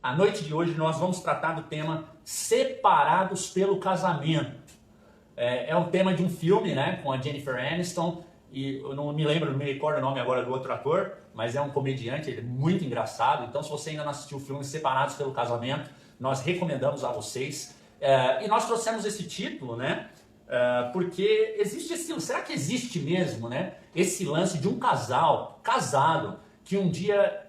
A noite de hoje nós vamos tratar do tema Separados pelo Casamento. É um tema de um filme, né, com a Jennifer Aniston, e eu não me recordo o nome agora do outro ator, mas é um comediante, ele é muito engraçado. Então, se você ainda não assistiu o filme Separados pelo Casamento, nós recomendamos a vocês. E nós trouxemos esse título, né, porque existe será que existe mesmo, né, esse lance de um casal casado que um dia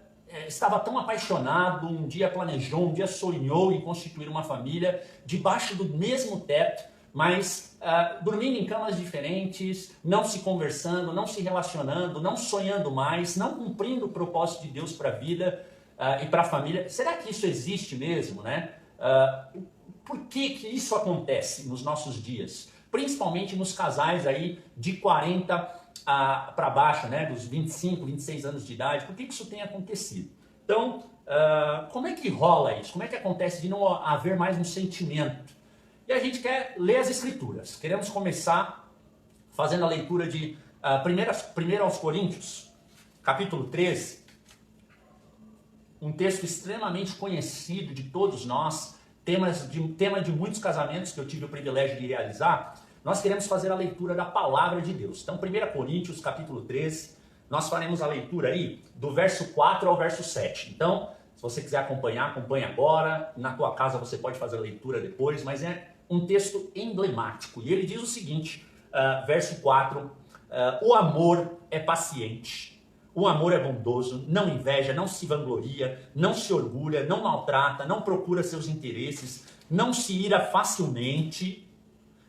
estava tão apaixonado, um dia planejou, um dia sonhou em constituir uma família debaixo do mesmo teto, mas dormindo em camas diferentes, não se conversando, não se relacionando, não sonhando mais, não cumprindo o propósito de Deus para a vida e para a família. Será que isso existe mesmo, né? Por que isso acontece nos nossos dias? Principalmente nos casais aí de 40 para baixo, né, dos 25, 26 anos de idade. Por que isso tem acontecido? Então, como é que rola isso? Como é que acontece de não haver mais um sentimento? E a gente quer ler as Escrituras. Queremos começar fazendo a leitura de 1 aos Coríntios, capítulo 13. Um texto extremamente conhecido de todos nós, tema de muitos casamentos que eu tive o privilégio de realizar. Nós queremos fazer a leitura da palavra de Deus. Então, 1 Coríntios, capítulo 13, nós faremos a leitura aí do verso 4 ao verso 7. Então, se você quiser acompanhar, acompanhe agora. Na tua casa você pode fazer a leitura depois, mas é um texto emblemático. E ele diz o seguinte, verso 4, o amor é paciente, o amor é bondoso, não inveja, não se vangloria, não se orgulha, não maltrata, não procura seus interesses, não se ira facilmente,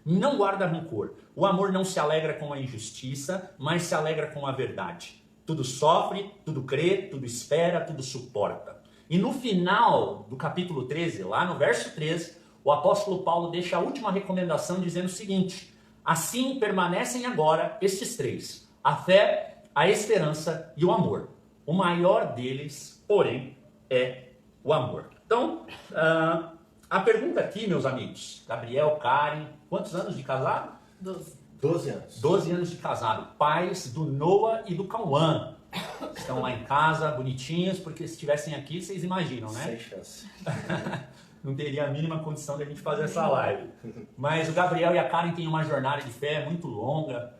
não guarda rancor. O amor não se alegra com a injustiça, mas se alegra com a verdade. Tudo sofre, tudo crê, tudo espera, tudo suporta. E no final do capítulo 13, lá no verso 13, o apóstolo Paulo deixa a última recomendação dizendo o seguinte: assim permanecem agora estes três, a fé, a esperança e o amor. O maior deles, porém, é o amor. Então, a pergunta aqui, meus amigos, Gabriel, Karen, quantos anos de casado? 12 anos. 12 anos de casado, pais do Noah e do Cauã. Estão lá em casa, bonitinhos, porque se estivessem aqui, vocês imaginam, né? Sem chance. Não teria a mínima condição de a gente fazer essa live. Mas o Gabriel e a Karen têm uma jornada de fé muito longa,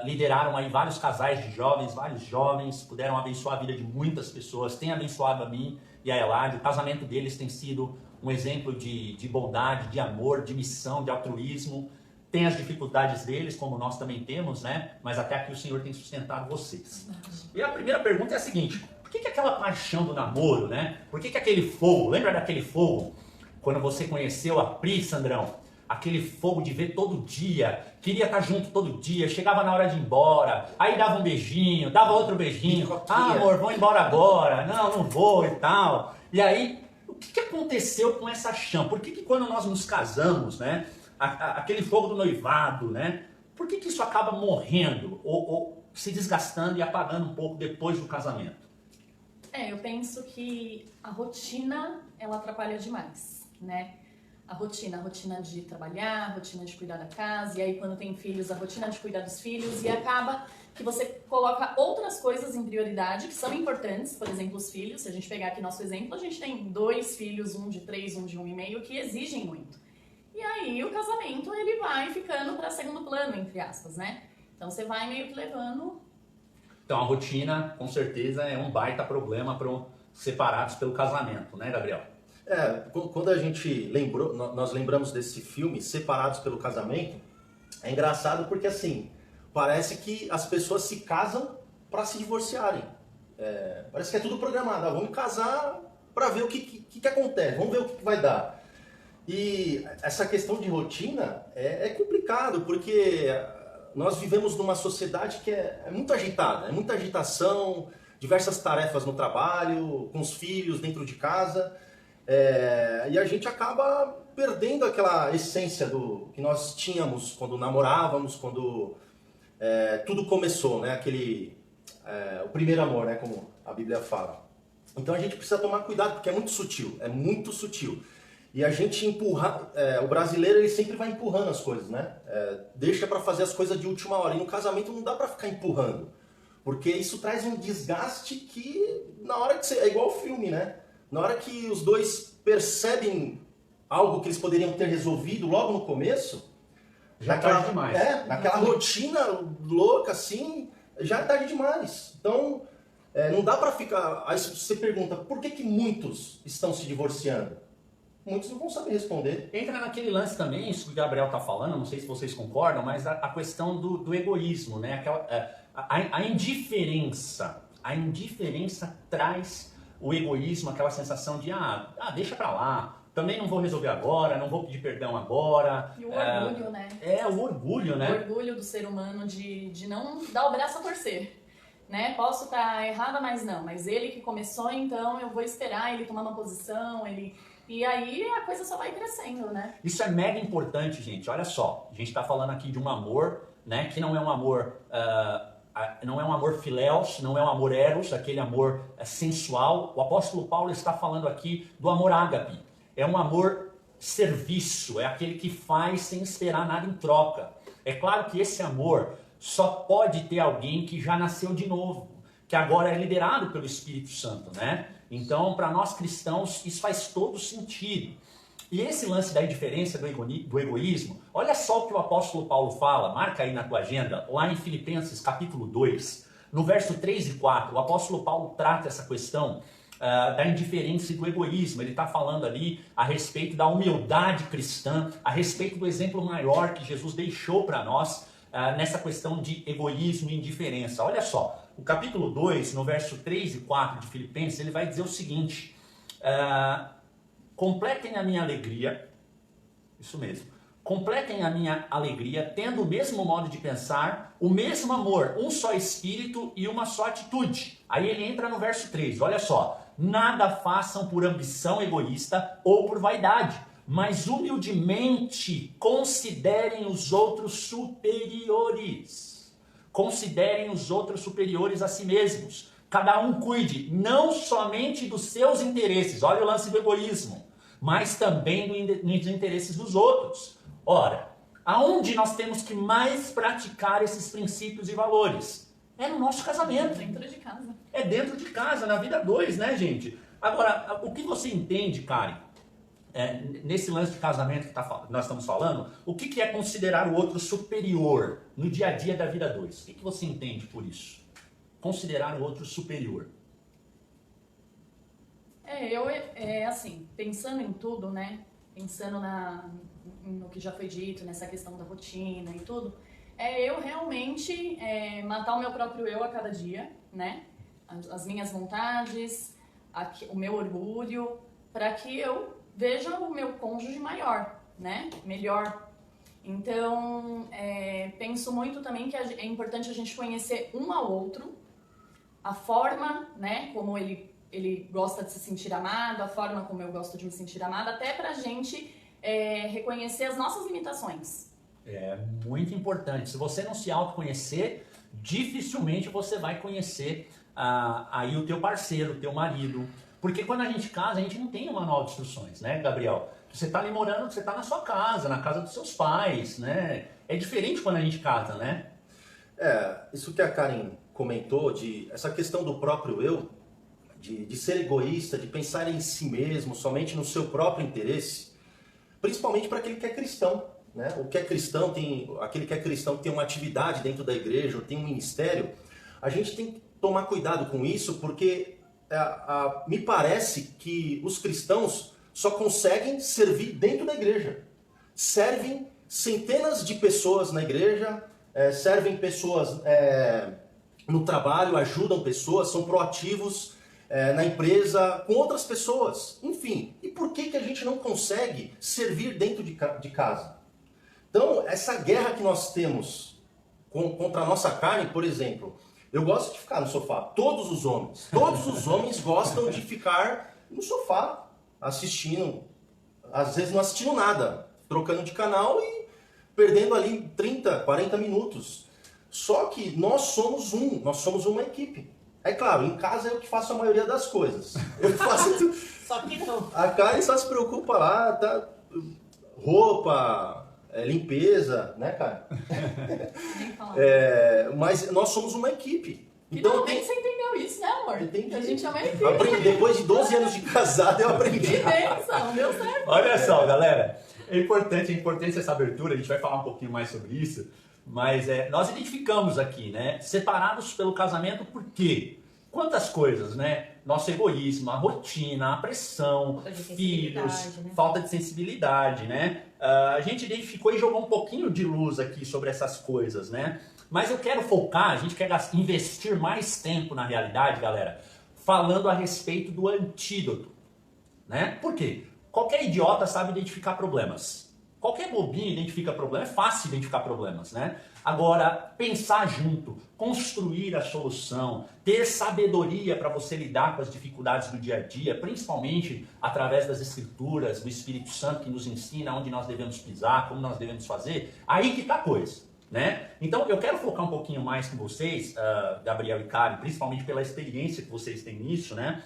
lideraram aí vários casais de jovens, vários jovens, puderam abençoar a vida de muitas pessoas, têm abençoado a mim e a Elade. O casamento deles tem sido um exemplo de bondade, de amor, de missão, de altruísmo. Tem as dificuldades deles, como nós também temos, né? Mas até aqui o Senhor tem sustentado vocês. E a primeira pergunta é a seguinte: por que aquela paixão do namoro, né? Por que aquele fogo? Lembra daquele fogo? Quando você conheceu a Pri, Sandrão, aquele fogo de ver todo dia, queria estar junto todo dia, chegava na hora de ir embora, aí dava um beijinho, dava outro beijinho, amor, vou embora agora, não vou e tal. E aí, o que aconteceu com essa chama? Por que quando nós nos casamos, né, aquele fogo do noivado, né, por que isso acaba morrendo ou se desgastando e apagando um pouco depois do casamento? Eu penso que a rotina, ela atrapalha demais, né? A rotina de trabalhar, a rotina de cuidar da casa, e aí quando tem filhos, a rotina de cuidar dos filhos, e acaba que você coloca outras coisas em prioridade que são importantes, por exemplo, os filhos. Se a gente pegar aqui nosso exemplo, a gente tem 2 filhos, um de 3, um de 1,5, que exigem muito. E aí o casamento, ele vai ficando para segundo plano, entre aspas, né? Então você vai meio que levando... Então a rotina, com certeza, é um baita problema para separados pelo casamento, né, Gabriel? Quando a gente lembrou, nós lembramos desse filme, Separados pelo Casamento, é engraçado porque assim, parece que as pessoas se casam para se divorciarem. Parece que é tudo programado. Vamos casar para ver o que acontece, vamos ver o que vai dar. E essa questão de rotina é complicado, porque nós vivemos numa sociedade que é muito agitada, é muita agitação, diversas tarefas no trabalho, com os filhos, dentro de casa. E a gente acaba perdendo aquela essência do que nós tínhamos quando namorávamos, quando tudo começou, né? O primeiro amor, né? Como a Bíblia fala. Então a gente precisa tomar cuidado, porque é muito sutil, é muito sutil. E a gente empurra, o brasileiro ele sempre vai empurrando as coisas, né? Deixa para fazer as coisas de última hora. E no casamento não dá para ficar empurrando, porque isso traz um desgaste que na hora que você... É igual o filme, né? na hora que os dois percebem algo que eles poderiam ter resolvido logo no começo, Já é tarde demais. naquela rotina louca assim, já é tarde demais. Então, não dá pra ficar... Aí você pergunta, por que muitos estão se divorciando? Muitos não vão saber responder. Entra naquele lance também, isso que o Gabriel está falando, não sei se vocês concordam, mas a questão do egoísmo, né? A indiferença. A indiferença traz o egoísmo, aquela sensação de, deixa pra lá, também não vou resolver agora, não vou pedir perdão agora. E o orgulho, né? O orgulho, né? O orgulho do ser humano de não dar o braço a torcer. Né? Posso estar errada, mas ele que começou, então eu vou esperar ele tomar uma posição, E aí a coisa só vai crescendo, né? Isso é mega importante, gente. Olha só, a gente está falando aqui de um amor, né, que não é um amor, não é um amor filéus, não é um amor eros, aquele amor sensual. O apóstolo Paulo está falando aqui do amor ágape. É um amor serviço, é aquele que faz sem esperar nada em troca. É claro que esse amor só pode ter alguém que já nasceu de novo, que agora é liderado pelo Espírito Santo, né? Então, para nós cristãos, isso faz todo sentido. E esse lance da indiferença, do egoísmo, olha só o que o apóstolo Paulo fala, marca aí na tua agenda, lá em Filipenses capítulo 2, no verso 3 e 4, o apóstolo Paulo trata essa questão da indiferença e do egoísmo. Ele está falando ali a respeito da humildade cristã, a respeito do exemplo maior que Jesus deixou para nós, nessa questão de egoísmo e indiferença. Olha só, o capítulo 2, no verso 3 e 4 de Filipenses, ele vai dizer o seguinte, completem a minha alegria, isso mesmo, completem a minha alegria, tendo o mesmo modo de pensar, o mesmo amor, um só espírito e uma só atitude. Aí ele entra no verso 3, olha só, nada façam por ambição egoísta ou por vaidade, mas humildemente considerem os outros superiores. Considerem os outros superiores a si mesmos. Cada um cuide não somente dos seus interesses, olha o lance do egoísmo, mas também dos interesses dos outros. Ora, aonde nós temos que mais praticar esses princípios e valores? É no nosso casamento. Dentro de casa. É dentro de casa, na vida 2, né, gente? Agora, o que você entende, Karen, nesse lance de casamento que nós estamos falando, o que é considerar o outro superior no dia a dia da vida 2? O que você entende por isso? Considerar o outro superior. Assim, pensando em tudo, né? Pensando no que já foi dito, nessa questão da rotina e tudo, eu realmente matar o meu próprio eu a cada dia, né? As minhas vontades, o meu orgulho, para que eu veja o meu cônjuge maior, né? Melhor. Então, penso muito também que é importante a gente conhecer um ao outro, a forma, né, como ele gosta de se sentir amado, a forma como eu gosto de me sentir amada, até pra gente reconhecer as nossas limitações. É muito importante. Se você não se autoconhecer, dificilmente você vai conhecer aí o teu parceiro, o teu marido. Porque quando a gente casa, a gente não tem um manual de instruções, né, Gabriel? Você está ali morando, você está na sua casa, na casa dos seus pais, né? É diferente quando a gente casa, né? Isso que a Karen comentou, essa questão do próprio eu, de ser egoísta, de pensar em si mesmo, somente no seu próprio interesse, principalmente para aquele que é cristão, né? O que é cristão, aquele que é cristão tem uma atividade dentro da igreja, ou tem um ministério, a gente tem que tomar cuidado com isso, porque me parece que os cristãos só conseguem servir dentro da igreja. Servem centenas de pessoas na igreja, servem pessoas no trabalho, ajudam pessoas, são proativos na empresa com outras pessoas. Enfim, e por que a gente não consegue servir dentro de casa? Então, essa guerra que nós temos contra a nossa carne, por exemplo, eu gosto de ficar no sofá, todos os homens gostam de ficar no sofá, assistindo, às vezes não assistindo nada, trocando de canal e perdendo ali 30, 40 minutos. Só que nós somos uma equipe. É claro, em casa eu que faço a maioria das coisas. Eu faço tudo. Só que não. A Karen só se preocupa lá, tá? Roupa, limpeza, né, cara? Nem falar. Mas nós somos uma equipe. Então Finalmente você entendeu isso, né, amor? amor. Entendi. A gente é uma equipe. Depois de 12 anos de casado, eu aprendi. Que bênção, deu certo. Olha só, galera, é importante essa abertura, a gente vai falar um pouquinho mais sobre isso, mas nós identificamos aqui, né, separados pelo casamento, por quê? Quantas coisas, né? Nosso egoísmo, a rotina, a pressão, filhos, né? falta de sensibilidade, né? A gente identificou e jogou um pouquinho de luz aqui sobre essas coisas, né? Mas eu quero focar, a gente quer investir mais tempo na realidade, galera, falando a respeito do antídoto, né? Por quê? Qualquer idiota sabe identificar problemas. Qualquer bobinho identifica problemas, é fácil identificar problemas, né? Agora, pensar junto, construir a solução, ter sabedoria para você lidar com as dificuldades do dia a dia, principalmente através das escrituras, do Espírito Santo que nos ensina onde nós devemos pisar, como nós devemos fazer, aí que tá a coisa, né? Então, eu quero focar um pouquinho mais com vocês, Gabriel e Karen, principalmente pela experiência que vocês têm nisso, né?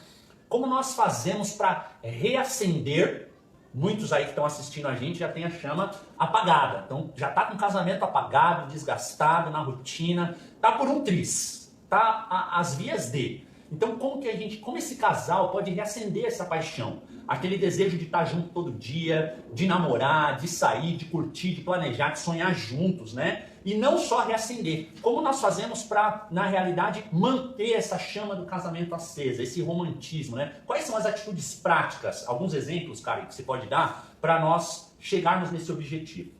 Como nós fazemos para reacender. Muitos aí que estão assistindo a gente já tem a chama apagada. Então já está com o casamento apagado, desgastado, na rotina, tá por um tris, tá às vias de. Então como esse casal pode reacender essa paixão? Aquele desejo de estar junto todo dia, de namorar, de sair, de curtir, de planejar, de sonhar juntos, né? E não só reacender. Como nós fazemos para, na realidade, manter essa chama do casamento acesa, esse romantismo, né? Quais são as atitudes práticas? Alguns exemplos, Karen, que você pode dar para nós chegarmos nesse objetivo?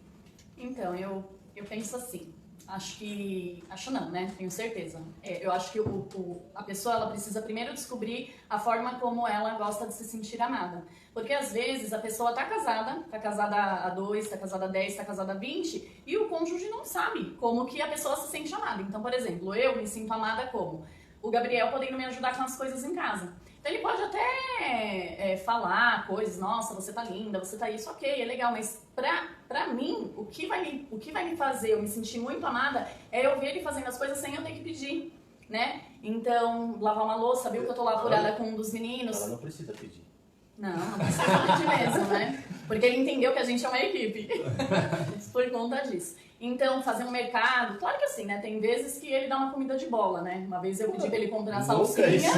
Então, eu penso assim. Acho não, né? Tenho certeza. Eu acho que a pessoa ela precisa primeiro descobrir a forma como ela gosta de se sentir amada. Porque às vezes a pessoa tá casada há 2, tá casada há 10, tá casada há 20, e o cônjuge não sabe como que a pessoa se sente amada. Então, por exemplo, eu me sinto amada como? O Gabriel podendo me ajudar com as coisas em casa. Então ele pode até falar coisas, nossa, você tá linda, você tá isso, ok, é legal, mas pra mim, o que vai me fazer eu me sentir muito amada é eu ver ele fazendo as coisas sem eu ter que pedir, né? Então, lavar uma louça, viu que eu tô lá apurada com um dos meninos. Ela não precisa pedir. Não precisa pedir mesmo, né? Porque ele entendeu que a gente é uma equipe. Por conta disso. Então, fazer um mercado, claro que assim, né? Tem vezes que ele dá uma comida de bola, né? Uma vez eu pedi pra ele comprar salsinha.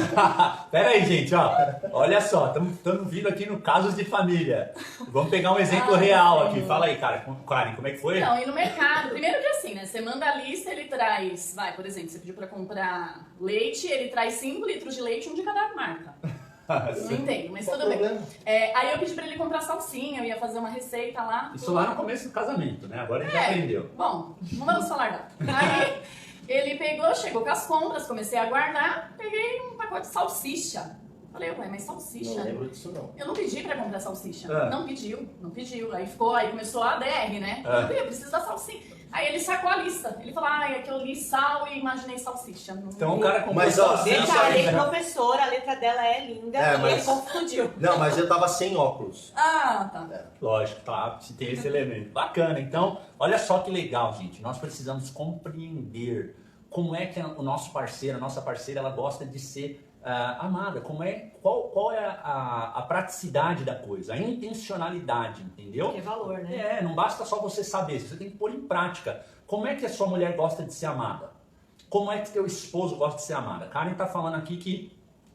Pera aí, gente, ó. Olha só, estamos vindo aqui no Casos de Família. Vamos pegar um exemplo real aqui. Fala aí, Karen, como é que foi? Não, ir no mercado. Primeiro que assim, né? Você manda a lista, ele traz... por exemplo, você pediu pra comprar leite, ele traz 5 litros de leite, um de cada marca. Não entendo, mas tudo bem. Aí eu pedi pra ele comprar salsinha, eu ia fazer uma receita lá. Isso lá no começo do casamento, né? Agora ele já aprendeu. Bom, não vamos falar não. Aí ele chegou com as compras, comecei a guardar, peguei um pacote de salsicha. Falei, ué, mas salsicha? Não lembro disso não. Eu não pedi pra comprar salsicha. Não pediu. Aí começou a DR, né? Eu preciso da salsicha. Aí ele sacou a lista. Ele falou, é que eu li sal e imaginei salsicha. Então o cara comprou salsicha. Detalhe, professora, a letra dela é linda e ele confundiu. Não, mas eu tava sem óculos. Tá. Lógico, tá. Se tem esse elemento. Bacana. Então, olha só que legal, gente. Nós precisamos compreender como é que o nosso parceiro, a nossa parceira, ela gosta de ser amada. Qual é a praticidade da coisa, a intencionalidade, entendeu? Que valor, né? Não basta só você saber, você tem que pôr em prática. Como é que a sua mulher gosta de ser amada? Como é que teu esposo gosta de ser amada? Karen tá falando aqui que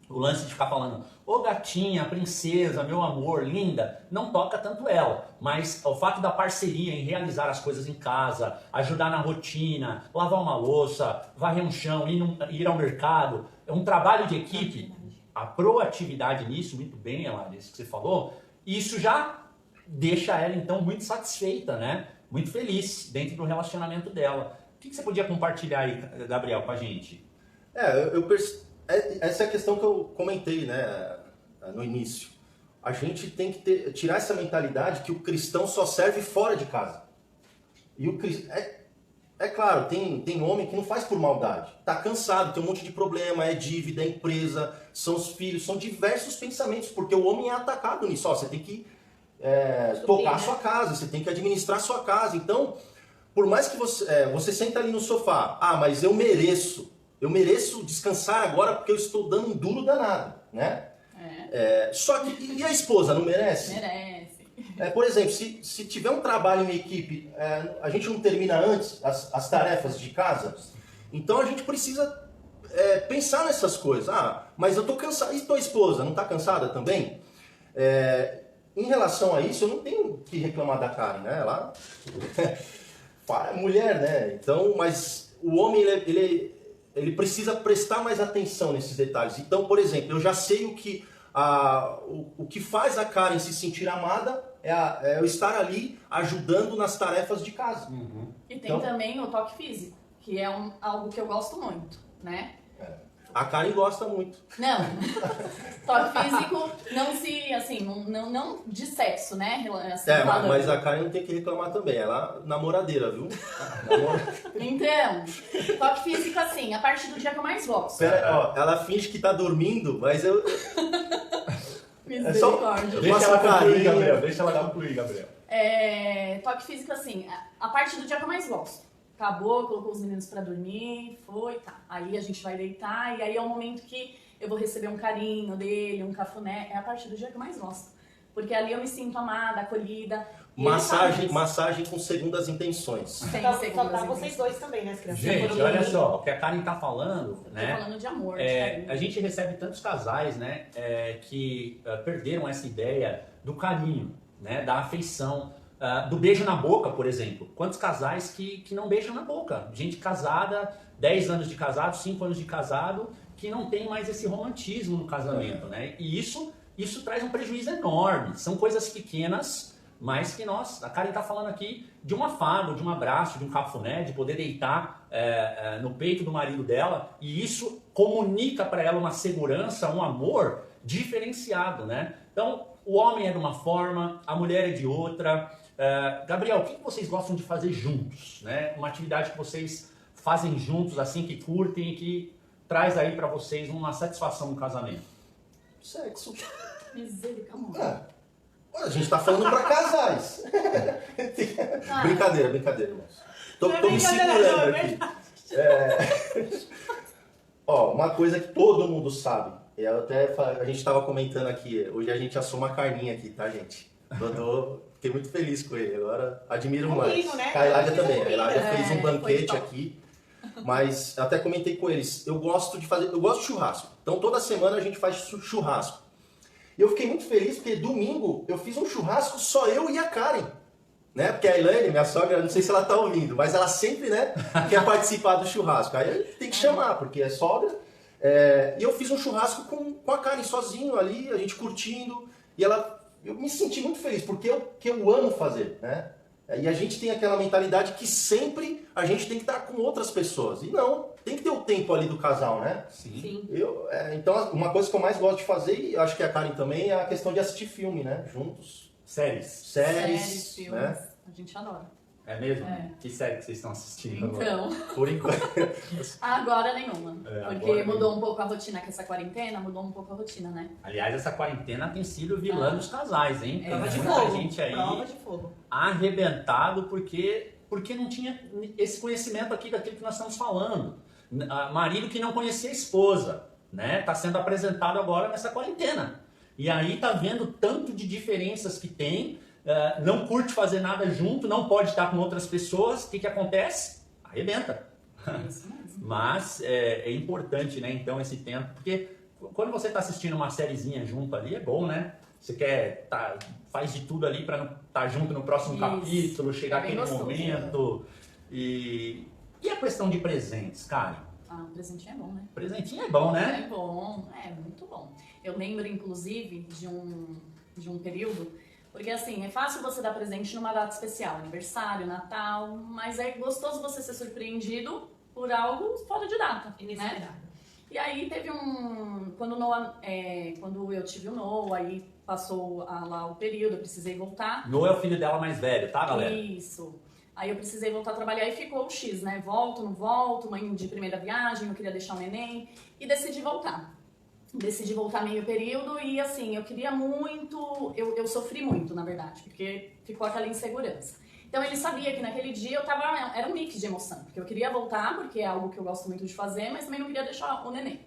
o lance de ficar falando, ô gatinha, princesa, meu amor, linda, não toca tanto ela. Mas o fato da parceria em realizar as coisas em casa, ajudar na rotina, lavar uma louça, varrer um chão, ir ao mercado, é um trabalho de equipe. A proatividade nisso, muito bem, Ela, isso que você falou, isso já deixa ela então muito satisfeita, né? Muito feliz dentro do relacionamento dela. O que você podia compartilhar aí, Gabriel, com a gente? Essa é a questão que eu comentei, né, no início. A gente tem que tirar essa mentalidade que o cristão só serve fora de casa. E é claro, tem homem que não faz por maldade. Tá cansado, tem um monte de problema, é dívida, é empresa, são os filhos, são diversos pensamentos, porque o homem é atacado nisso. Você tem que tocar a sua casa, você tem que administrar a sua casa. Então, por mais que você senta ali no sofá, mas eu mereço descansar agora porque eu estou dando um duro danado, né? Só que, e a esposa, não merece? Merece. Por exemplo, se tiver um trabalho em equipe, a gente não termina antes as tarefas de casa, então a gente precisa pensar nessas coisas. Mas eu tô cansado. E tua esposa, não tá cansada também? Em relação a isso, eu não tenho que reclamar da Karen, né? Ela é mulher, né? Então, mas o homem, ele precisa prestar mais atenção nesses detalhes. Então, por exemplo, eu já sei o que faz a Karen se sentir amada é eu estar ali ajudando nas tarefas de casa. Uhum. E tem também o toque físico, que é algo que eu gosto muito, né? A Karen gosta muito. Não, toque físico não se, assim, não de sexo, né? Assim, mas a Karen não tem que reclamar também, ela é namoradeira, viu? Então, toque físico assim, a parte do dia que eu mais gosto. Ela finge que tá dormindo, mas eu... Misericórdia. Deixa ela concluir, Gabriel. Deixa ela concluir, Gabriel. Toque físico assim, a parte do dia que eu mais gosto. Acabou, colocou os meninos pra dormir, tá. Aí a gente vai deitar e aí é o momento que eu vou receber um carinho dele, um cafuné. É a parte do dia que eu mais gosto. Porque ali eu me sinto amada, acolhida. Massagem com segundas intenções. Sem Só segundas tá vocês intenções. dois também, né, crianças? Gente, olha só, o que a Karen tá falando, né? Tô falando de amor, de carinho. A gente recebe tantos casais, né, que perderam essa ideia do carinho, né, da afeição, do beijo na boca, por exemplo. Quantos casais que não beijam na boca? Gente casada, 10 anos de casado, 5 anos de casado, que não tem mais esse romantismo no casamento, né? E isso traz um prejuízo enorme. São coisas pequenas, mas que a Karen está falando aqui de um afago, de um abraço, de um cafuné, de poder deitar no peito do marido dela, e isso comunica para ela uma segurança, um amor diferenciado, né? Então, o homem é de uma forma, a mulher é de outra. Gabriel, o que vocês gostam de fazer juntos, né? Uma atividade que vocês fazem juntos, assim, que curtem e que traz aí para vocês uma satisfação no casamento? Sexo. Misericórdia. A gente tá falando pra casais. Brincadeira, irmãos. Tô me segurando aqui. Uma coisa que todo mundo sabe. A gente tava comentando aqui, hoje a gente assou uma carninha aqui, tá, gente? Dodô, fiquei muito feliz com ele, agora admiro mais. Né? A Eladia também, a Eladia fez um foi banquete top. aqui. Mas eu até comentei com eles, eu gosto de churrasco. Então toda semana a gente faz churrasco. E eu fiquei muito feliz porque domingo eu fiz um churrasco só eu e a Karen. Né? Porque a Elaine, minha sogra, não sei se ela tá ouvindo, mas ela sempre, né, quer participar do churrasco. Aí tem que chamar, porque é sogra. E eu fiz um churrasco com a Karen sozinho ali, a gente curtindo. E eu me senti muito feliz, porque eu amo fazer, né? E a gente tem aquela mentalidade que sempre a gente tem que estar com outras pessoas. E não, tem que ter o tempo ali do casal, né? Sim. Então, uma coisa que eu mais gosto de fazer, e acho que a Karen também, é a questão de assistir filme, né? Juntos. Séries, filmes, né? a gente adora. É mesmo? Que série que vocês estão assistindo agora? Então, Por enquanto. agora nenhuma. Porque agora mudou um pouco a rotina com essa quarentena, mudou um pouco a rotina, né? Aliás, essa quarentena tem sido vilã dos casais, hein? Tem Prova de muita fogo. gente aí Prova de fogo. arrebentado porque não tinha esse conhecimento aqui daquilo que nós estamos falando. Marido que não conhecia a esposa, né? Tá sendo apresentado agora nessa quarentena. E aí tá vendo tanto de diferenças que tem, não curte fazer nada junto, não pode estar com outras pessoas, o que acontece? Arrebenta. Isso mesmo. Mas é importante, né, então, esse tempo, porque quando você está assistindo uma sériezinha junto ali, é bom, né? Você faz de tudo ali para não estar junto no próximo Isso. capítulo, chegar É bem aquele gostoso, momento. E a questão de presentes, Karen? O presentinho é bom, né? Presentinho é bom, né? É bom, é muito bom. Eu lembro, inclusive, de um período, porque assim, é fácil você dar presente numa data especial, aniversário, Natal, mas é gostoso você ser surpreendido por algo fora de data, Inesperado. né? E aí teve quando eu tive o Noah, aí passou lá o período, eu precisei voltar. Noah é o filho dela mais velho, tá, galera? Isso. Aí eu precisei voltar a trabalhar e ficou o X, né? Volto, não volto, mãe de primeira viagem, eu queria deixar o neném. E decidi voltar. Decidi voltar meio período e assim, eu queria muito, eu sofri muito, na verdade, porque ficou aquela insegurança. Então ele sabia que naquele dia era um mix de emoção, porque eu queria voltar, porque é algo que eu gosto muito de fazer, mas também não queria deixar o neném.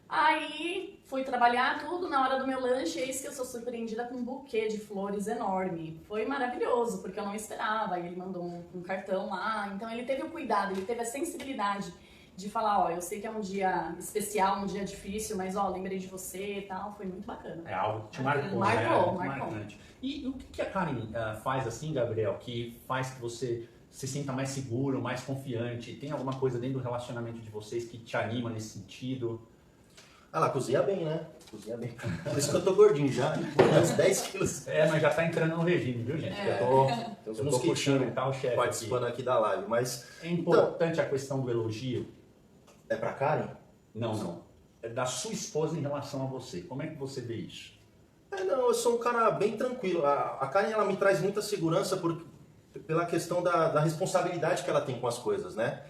Aí fui trabalhar tudo, na hora do meu lanche, eis que eu sou surpreendida com um buquê de flores enorme. Foi maravilhoso, porque eu não esperava, aí ele mandou um cartão lá, então ele teve o cuidado, ele teve a sensibilidade de falar, ó, eu sei que é um dia especial, um dia difícil, mas ó, lembrei de você e tal, foi muito bacana. É algo que te marcou, Marcou, né? marcou. Marcante. E o que a Karen faz assim, Gabriel, que faz que você se sinta mais seguro, mais confiante? Tem alguma coisa dentro do relacionamento de vocês que te anima nesse sentido? Ela cozinha bem, né? Cozinha bem. Por isso que eu tô gordinho já, uns 10 quilos. Mas já tá entrando no regime, viu, gente? Eu tô puxando e tal, chefe. Participando aqui da live, mas... É importante a questão do elogio? É pra Karen? Não. É da sua esposa em relação a você. Como é que você vê isso? Não, eu sou um cara bem tranquilo. A Karen, ela me traz muita segurança pela questão da responsabilidade que ela tem com as coisas, né?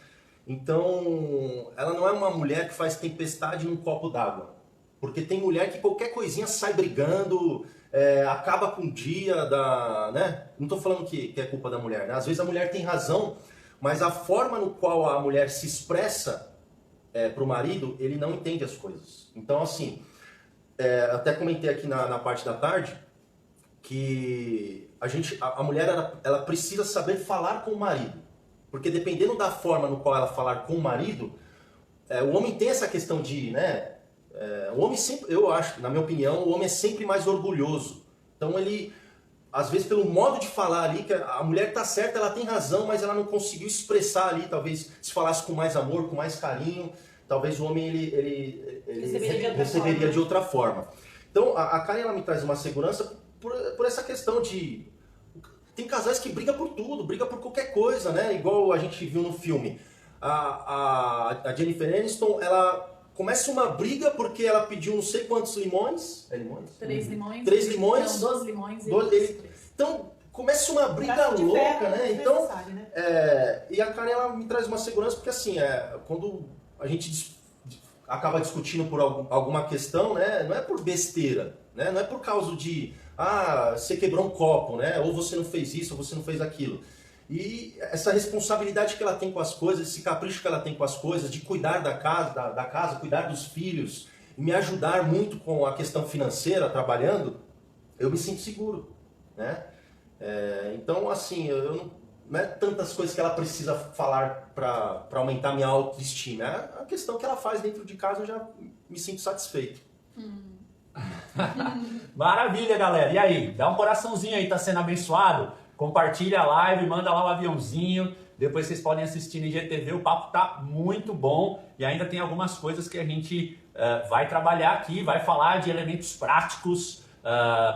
Então, ela não é uma mulher que faz tempestade num copo d'água. Porque tem mulher que qualquer coisinha sai brigando, acaba com o dia, né? Não estou falando que é culpa da mulher, né? Às vezes a mulher tem razão, mas a forma no qual a mulher se expressa para o marido, ele não entende as coisas. Então, assim, até comentei aqui na parte da tarde que a mulher ela precisa saber falar com o marido. Porque dependendo da forma no qual ela falar com o marido, o homem tem essa questão de, né? O homem sempre, eu acho, na minha opinião, o homem é sempre mais orgulhoso. Então ele, às vezes pelo modo de falar ali, que a mulher tá certa, ela tem razão, mas ela não conseguiu expressar ali, talvez se falasse com mais amor, com mais carinho, talvez o homem ele receberia de outra forma. Então a Karen, ela me traz uma segurança por essa questão de... Tem casais que brigam por tudo, brigam por qualquer coisa, né? Igual a gente viu no filme. A Jennifer Aniston, ela começa uma briga porque ela pediu não sei quantos limões. É limões? 3 limões. 3 limões. Não, 12 limões. Então, começa uma briga louca, né? Então, e a Karen, ela me traz uma segurança porque, assim, quando a gente acaba discutindo por alguma questão, né? Não é por besteira, né? Não é por causa de... você quebrou um copo, né? Ou você não fez isso, ou você não fez aquilo. E essa responsabilidade que ela tem com as coisas, esse capricho que ela tem com as coisas, de cuidar da casa, cuidar dos filhos, e me ajudar muito com a questão financeira, trabalhando, eu me sinto seguro, né? Então, assim, não é tantas coisas que ela precisa falar para aumentar minha autoestima. É a questão que ela faz dentro de casa, eu já me sinto satisfeito. Maravilha, galera. E aí, dá um coraçãozinho aí, tá sendo abençoado? Compartilha a live, manda lá o aviãozinho. Depois vocês podem assistir no IGTV. O papo tá muito bom e ainda tem algumas coisas que a gente vai trabalhar aqui, vai falar de elementos práticos,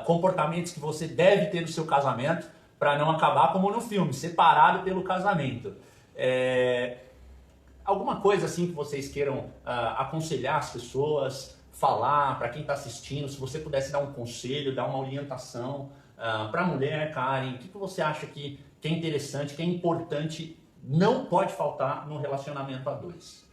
comportamentos que você deve ter no seu casamento para não acabar como no filme, separado pelo casamento. Alguma coisa assim que vocês queiram aconselhar as pessoas, falar para quem está assistindo, se você pudesse dar um conselho, dar uma orientação para a mulher, Karen, o que você acha que é interessante, que é importante, não pode faltar no relacionamento a dois?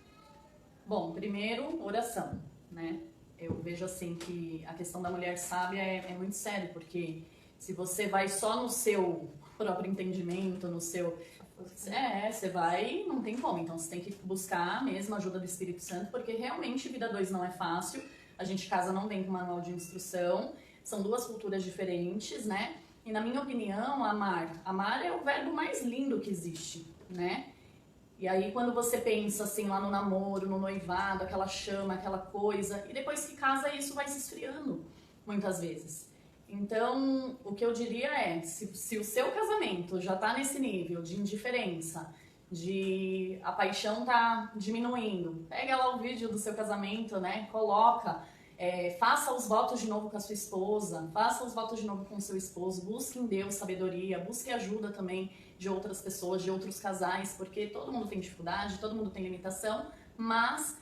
Bom, primeiro, oração, né? Eu vejo assim que a questão da mulher sábia é muito sério, porque se você vai só no seu próprio entendimento, no seu... você vai, não tem como. Então você tem que buscar mesmo a ajuda do Espírito Santo, porque realmente vida 2 não é fácil. A gente casa não vem com manual de instrução, são duas culturas diferentes, né? E na minha opinião, amar é o verbo mais lindo que existe, né? E aí quando você pensa assim lá no namoro, no noivado, aquela chama, aquela coisa, e depois que casa isso vai se esfriando, muitas vezes. Então, o que eu diria é, se o seu casamento já tá nesse nível de indiferença, de a paixão tá diminuindo, pega lá o vídeo do seu casamento, né? Coloca, faça os votos de novo com a sua esposa, faça os votos de novo com o seu esposo, busque em Deus sabedoria, busque ajuda também de outras pessoas, de outros casais, porque todo mundo tem dificuldade, todo mundo tem limitação, mas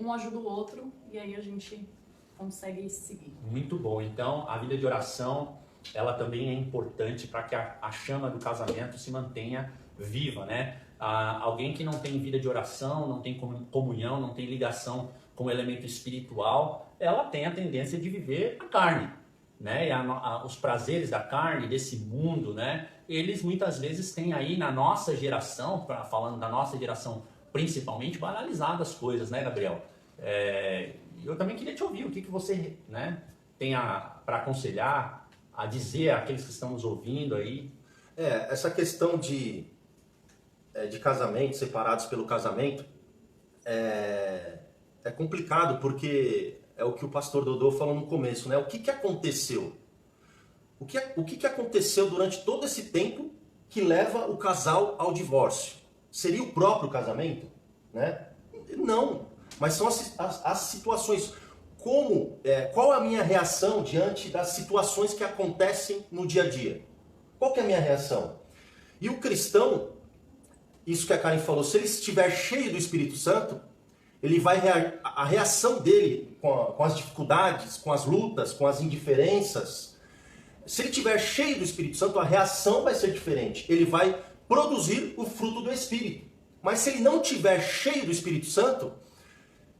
um ajuda o outro e aí a gente consegue seguir. Muito bom. Então, a vida de oração, ela também é importante para que a chama do casamento se mantenha viva, né? Alguém que não tem vida de oração, não tem comunhão, não tem ligação com o elemento espiritual, ela tem a tendência de viver a carne, né? E os prazeres da carne, desse mundo, né? Eles muitas vezes têm aí na nossa geração, falando da nossa geração principalmente, banalizado as coisas, né, Gabriel? Eu também queria te ouvir, o que você, né, tem para aconselhar, a dizer àqueles que estão nos ouvindo aí. Essa questão de casamento, separados pelo casamento, é complicado porque é o que o pastor Dodô falou no começo, né? O que aconteceu? O que aconteceu durante todo esse tempo que leva o casal ao divórcio? Seria o próprio casamento? Né? Não, mas são as situações. Qual a minha reação diante das situações que acontecem no dia a dia? Qual que é a minha reação? E o cristão, isso que a Karen falou, se ele estiver cheio do Espírito Santo, ele vai a reação dele com as dificuldades, com as lutas, com as indiferenças, se ele estiver cheio do Espírito Santo, a reação vai ser diferente. Ele vai produzir o fruto do Espírito. Mas se ele não estiver cheio do Espírito Santo,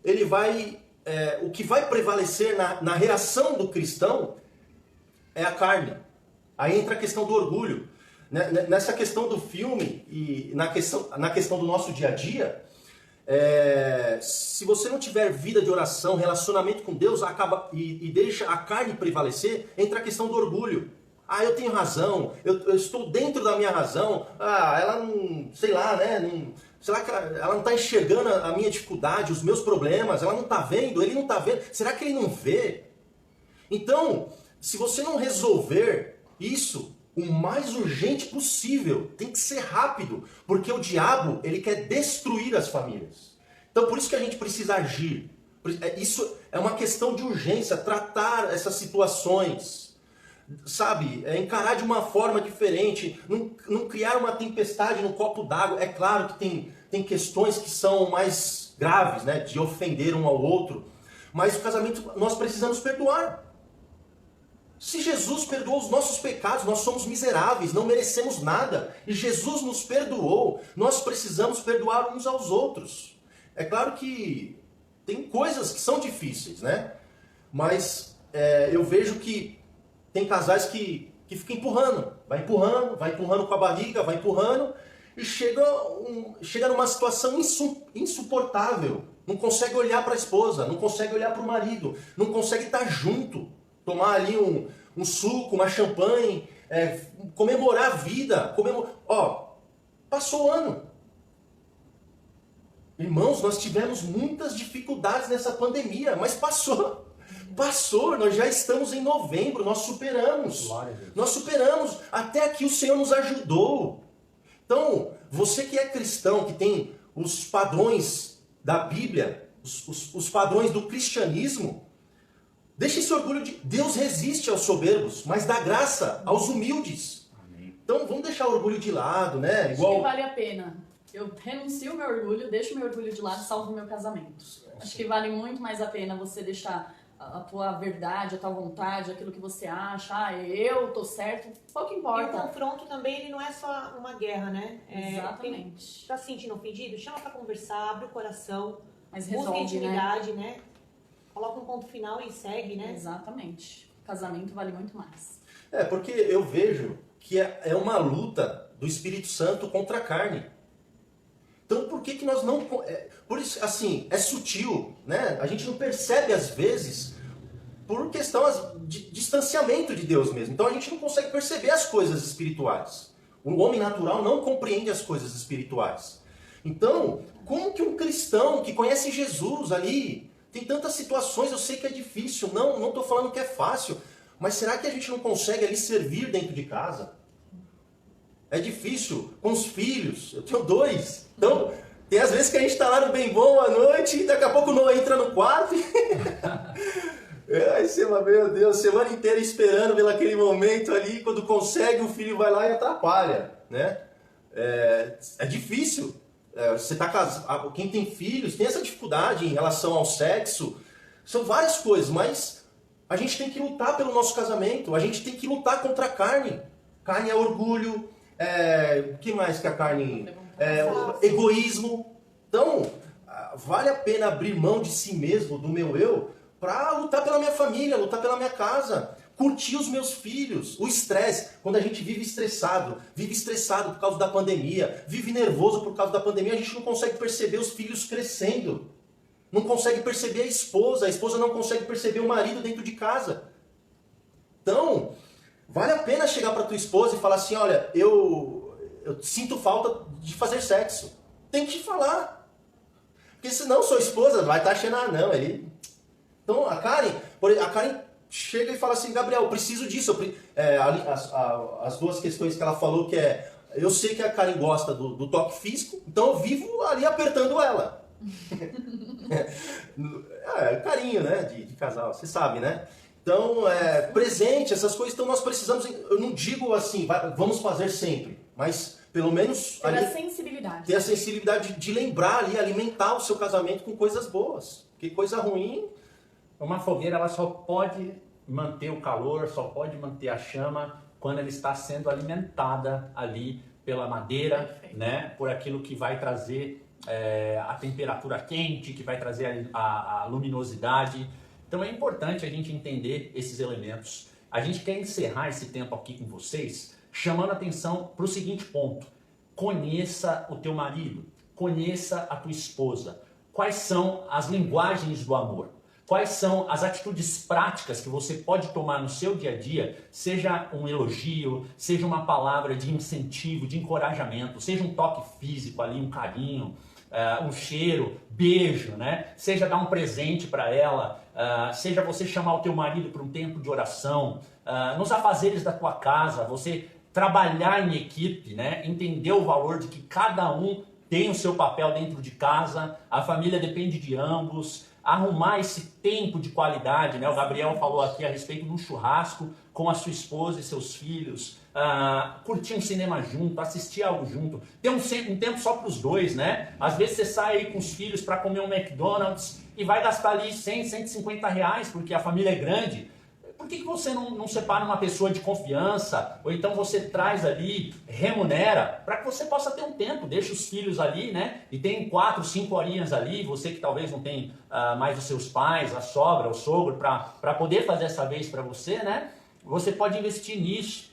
ele vai... o que vai prevalecer na reação do cristão é a carne. Aí entra a questão do orgulho. Nessa questão do filme e na questão do nosso dia a dia, se você não tiver vida de oração, relacionamento com Deus, e deixa a carne prevalecer, entra a questão do orgulho. Eu tenho razão, eu estou dentro da minha razão, ela não, sei lá, né, será que ela não está enxergando a minha dificuldade, os meus problemas, ela não está vendo, ele não está vendo, será que ele não vê? Então, se você não resolver isso o mais urgente possível, tem que ser rápido, porque o diabo, ele quer destruir as famílias. Então, por isso que a gente precisa agir. Isso é uma questão de urgência, tratar essas situações, sabe? Encarar de uma forma diferente, não criar uma tempestade no copo d'água. É claro que tem questões que são mais graves, né? De ofender um ao outro, mas o casamento nós precisamos perdoar. Se Jesus perdoou os nossos pecados, nós somos miseráveis, não merecemos nada, e Jesus nos perdoou, nós precisamos perdoar uns aos outros. É claro que tem coisas que são difíceis, né? Mas eu vejo que tem casais que ficam empurrando, vai empurrando com a barriga, vai empurrando, e chega numa situação insuportável. Não consegue olhar para a esposa, não consegue olhar para o marido, não consegue estar junto. Tomar ali um suco, uma champanhe, comemorar a vida. Passou o ano. Irmãos, nós tivemos muitas dificuldades nessa pandemia, mas passou. Passou, nós já estamos em novembro, nós superamos. Nós superamos, até aqui o Senhor nos ajudou. Então, você que é cristão, que tem os padrões da Bíblia, os padrões do cristianismo, deixe esse orgulho de... Deus resiste aos soberbos, mas dá graça aos humildes. Amém. Então vamos deixar o orgulho de lado, né? Acho que vale a pena. Eu renuncio o meu orgulho, deixo o meu orgulho de lado e salvo o meu casamento. Acho que vale muito mais a pena você deixar a tua verdade, a tua vontade, aquilo que você acha. Eu tô certo, pouco importa. E o confronto também, ele não é só uma guerra, né? Exatamente. Tá se sentindo ofendido? Chama pra conversar, abre o coração. Mas resolve, busca intimidade, né? Coloca um ponto final e segue, né? Exatamente. Casamento vale muito mais. Porque eu vejo que é uma luta do Espírito Santo contra a carne. Então por que nós não... por isso, assim, é sutil, né? A gente não percebe às vezes por questão de distanciamento de Deus mesmo. Então a gente não consegue perceber as coisas espirituais. O homem natural não compreende as coisas espirituais. Então, como que um cristão que conhece Jesus ali... Tem tantas situações, eu sei que é difícil, não estou falando que é fácil, mas será que a gente não consegue ali servir dentro de casa? É difícil, com os filhos, eu tenho 2, então tem às vezes que a gente está lá no bem bom à noite e daqui a pouco o Noah entra no quarto e... Aí você, meu Deus, semana inteira esperando pelo aquele momento ali, quando consegue o filho vai lá e atrapalha, né? É difícil. Você tá casado, quem tem filhos tem essa dificuldade em relação ao sexo, são várias coisas, mas a gente tem que lutar pelo nosso casamento, a gente tem que lutar contra a carne. Carne é orgulho, o que mais que a carne... egoísmo. Então, vale a pena abrir mão de si mesmo, do meu eu, para lutar pela minha família, lutar pela minha casa, curtir os meus filhos. O estresse, quando a gente vive estressado por causa da pandemia, vive nervoso por causa da pandemia, a gente não consegue perceber os filhos crescendo, não consegue perceber a esposa não consegue perceber o marido dentro de casa. Então, vale a pena chegar para tua esposa e falar assim, olha, eu sinto falta de fazer sexo. Tem que te falar. Porque senão sua esposa vai estar achando, não, ele... Então a Karen chega e fala assim, Gabriel, eu preciso disso. As duas questões que ela falou que é, eu sei que a Karen gosta do toque físico, então eu vivo ali apertando ela. Carinho, né, de casal, você sabe, né? Então, presente, essas coisas, então nós precisamos, eu não digo assim, vamos fazer sempre, mas pelo menos... Ter a sensibilidade. Ter a sensibilidade de lembrar ali, alimentar o seu casamento com coisas boas. Porque coisa ruim... Uma fogueira ela só pode manter o calor, só pode manter a chama quando ela está sendo alimentada ali pela madeira, né? Por aquilo que vai trazer a temperatura quente, que vai trazer a luminosidade. Então é importante a gente entender esses elementos. A gente quer encerrar esse tempo aqui com vocês chamando a atenção para o seguinte ponto. Conheça o teu marido, conheça a tua esposa. Quais são as linguagens do amor? Quais são as atitudes práticas que você pode tomar no seu dia a dia, seja um elogio, seja uma palavra de incentivo, de encorajamento, seja um toque físico ali, um carinho, um cheiro, beijo, né? Seja dar um presente para ela, seja você chamar o teu marido para um tempo de oração, nos afazeres da tua casa, você trabalhar em equipe, né? Entender o valor de que cada um tem o seu papel dentro de casa, a família depende de ambos, arrumar esse tempo de qualidade, né? O Gabriel falou aqui a respeito de um churrasco com a sua esposa e seus filhos, curtir um cinema junto, assistir algo junto, ter um tempo só para os dois, né? Às vezes você sai aí com os filhos para comer um McDonald's e vai gastar ali 100, 150 reais porque a família é grande. Por que você não separa uma pessoa de confiança, ou então você traz ali, remunera, para que você possa ter um tempo, deixa os filhos ali, né? E tem 4, 5 horinhas ali, você que talvez não tem mais os seus pais, a sogra, o sogro, para poder fazer essa vez para você, né? Você pode investir nisso.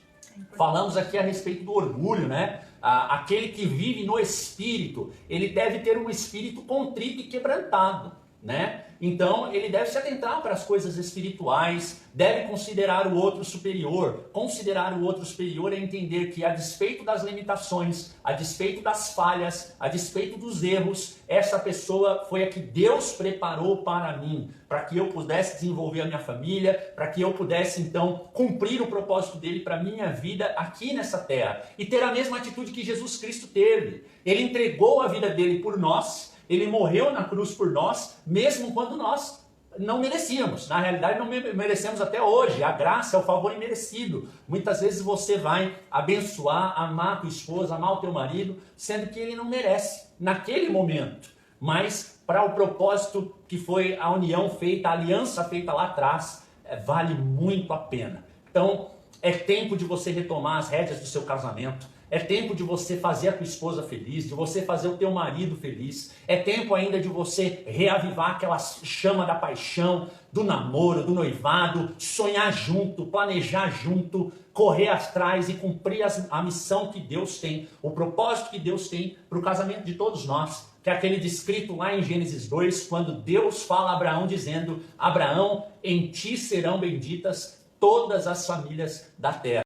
Falamos aqui a respeito do orgulho, né? Aquele que vive no espírito, ele deve ter um espírito contrito e quebrantado, né? Então ele deve se atentar para as coisas espirituais, deve considerar o outro superior. Considerar o outro superior é entender que a despeito das limitações, a despeito das falhas, a despeito dos erros, essa pessoa foi a que Deus preparou para mim, para que eu pudesse desenvolver a minha família, para que eu pudesse então cumprir o propósito dele para a minha vida aqui nessa terra. E ter a mesma atitude que Jesus Cristo teve. Ele entregou a vida dele por nós. Ele morreu na cruz por nós, mesmo quando nós não merecíamos. Na realidade, não merecemos até hoje. A graça é o favor imerecido. Muitas vezes você vai abençoar, amar a tua esposa, amar o teu marido, sendo que ele não merece naquele momento. Mas para o propósito que foi a união feita, a aliança feita lá atrás, vale muito a pena. Então, é tempo de você retomar as rédeas do seu casamento. É tempo de você fazer a tua esposa feliz, de você fazer o teu marido feliz. É tempo ainda de você reavivar aquela chama da paixão, do namoro, do noivado, sonhar junto, planejar junto, correr atrás e cumprir a missão que Deus tem, o propósito que Deus tem para o casamento de todos nós. Que é aquele descrito lá em Gênesis 2, quando Deus fala a Abraão dizendo: Abraão, em ti serão benditas todas as famílias da terra.